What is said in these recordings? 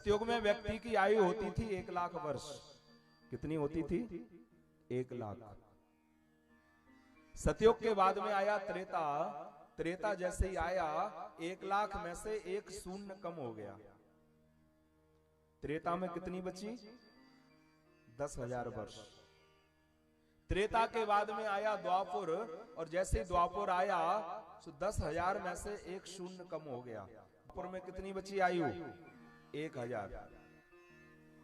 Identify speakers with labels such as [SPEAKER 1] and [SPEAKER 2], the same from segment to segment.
[SPEAKER 1] सतयुग में व्यक्ति की आयु होती थी 1,00,000 वर्ष। कितनी होती थी? 1,00,000। सतयुग के बाद में आया त्रेता। त्रेता जैसे ही आया 1,00,000 में से एक शून्य कम हो गया। त्रेता में कितनी बची? 10,000 वर्ष। त्रेता के बाद में आया द्वापर, और जैसे ही द्वापर आया तो 10,000 में से एक शून्य कम हो गया। द्वापर में कितनी बची आयु? 1,000।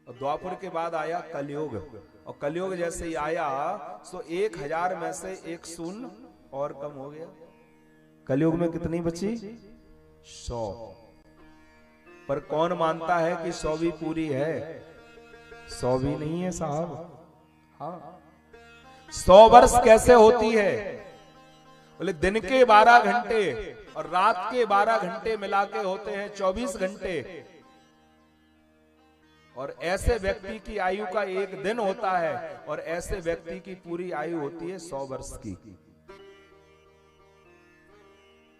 [SPEAKER 1] और द्वापर के बाद आया कलयुग, और कलयुग जैसे ही आया तो 1,000 में से एक शून्य और कम हो गया। कलयुग में कितनी बची? 100। पर कौन मानता है कि 100 भी पूरी है? 100 भी नहीं है साहब। हाँ, 100 वर्ष कैसे होती है? बोले दिन के 12 घंटे और रात के 12 घंटे मिला के होते हैं 24 घंटे। और ऐसे व्यक्ति की आयु का एक दिन होता है, और ऐसे व्यक्ति की पूरी आयु होती है 100 वर्ष की।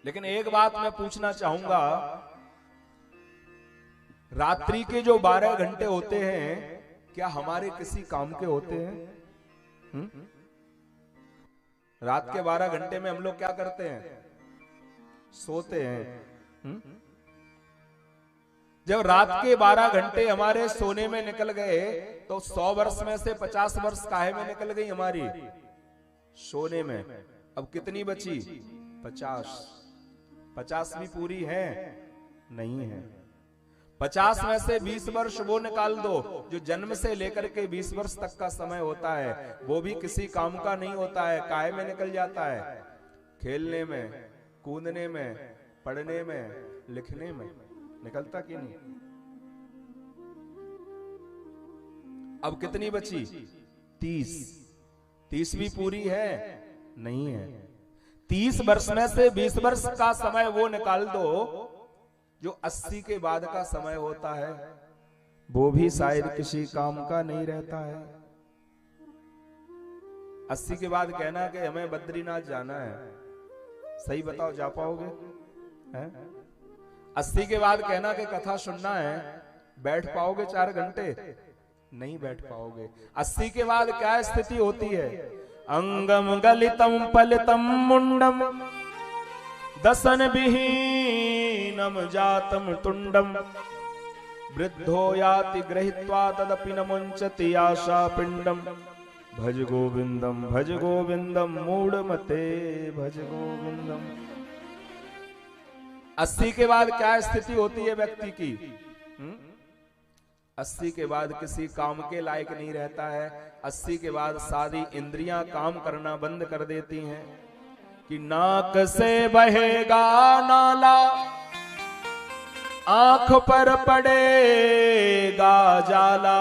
[SPEAKER 1] लेकिन एक बात मैं पूछना चाहूंगा, रात्रि के जो 12 घंटे होते हैं क्या हमारे किसी काम के होते हैं? रात के 12 घंटे में हम लोग क्या करते हैं? सोते हैं। जब रात के 12 घंटे हमारे सोने में निकल गए तो 100 वर्ष में से 50 वर्ष काहे में निकल गई हमारी? सोने में। अब कितनी बची? 50। 50 भी पूरी है? नहीं है। 50 में से 20 वर्ष वो निकाल दो जो जन्म से लेकर के 20 वर्ष तक का समय होता है, वो भी किसी काम का नहीं होता है। काहे में निकल जाता है? खेलने में, कूदने में, पढ़ने में, लिखने में। निकलता कि नहीं? अब कितनी बची? 30। 30 भी पूरी है? नहीं है। 30 वर्ष में से 20 वर्ष का समय वो निकाल दो जो 80 के बाद का समय होता है, वो भी शायद किसी काम का नहीं रहता है। 80 के बाद कहना कि हमें बद्रीनाथ जाना है, सही बताओ, जा पाओगे? 80 के बाद कहना कि कथा सुनना है, बैठ पाओगे 4 घंटे? नहीं बैठ पाओगे। 80 के बाद क्या स्थिति होती है? अंगम गलितम फलितम मुंडम दसन विहीनम जातम तुंडम वृद्धो याति गृहीत्वा तदपि न मुंचति आशा पिंडम भज गोविंदम मूढ़मते भज गोविंदम। 80 के बाद क्या स्थिति होती है व्यक्ति की? 80 के बाद किसी काम के लायक नहीं रहता है। 80 के बाद सारी इंद्रियां काम करना बंद कर देती हैं। कि नाक से बहेगा नाला, आंख पर पड़ेगा जाला,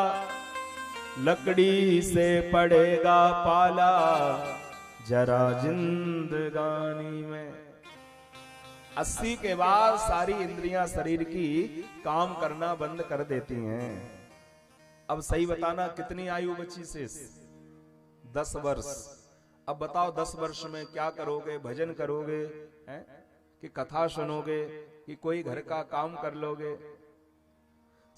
[SPEAKER 1] लकड़ी से पड़ेगा पाला जरा जिंदगानी में। 80 के बाद सारी इंद्रियां शरीर की काम करना बंद कर देती हैं। अब सही बताना कितनी आयु बची शेष? 10 वर्ष। अब बताओ 10 वर्ष में क्या करोगे? भजन करोगे हैं? कि कथा सुनोगे? कि कोई घर का काम कर लोगे?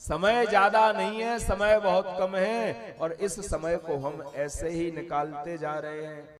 [SPEAKER 1] समय ज्यादा नहीं है, समय बहुत कम है, और इस समय को हम ऐसे ही निकालते जा रहे हैं।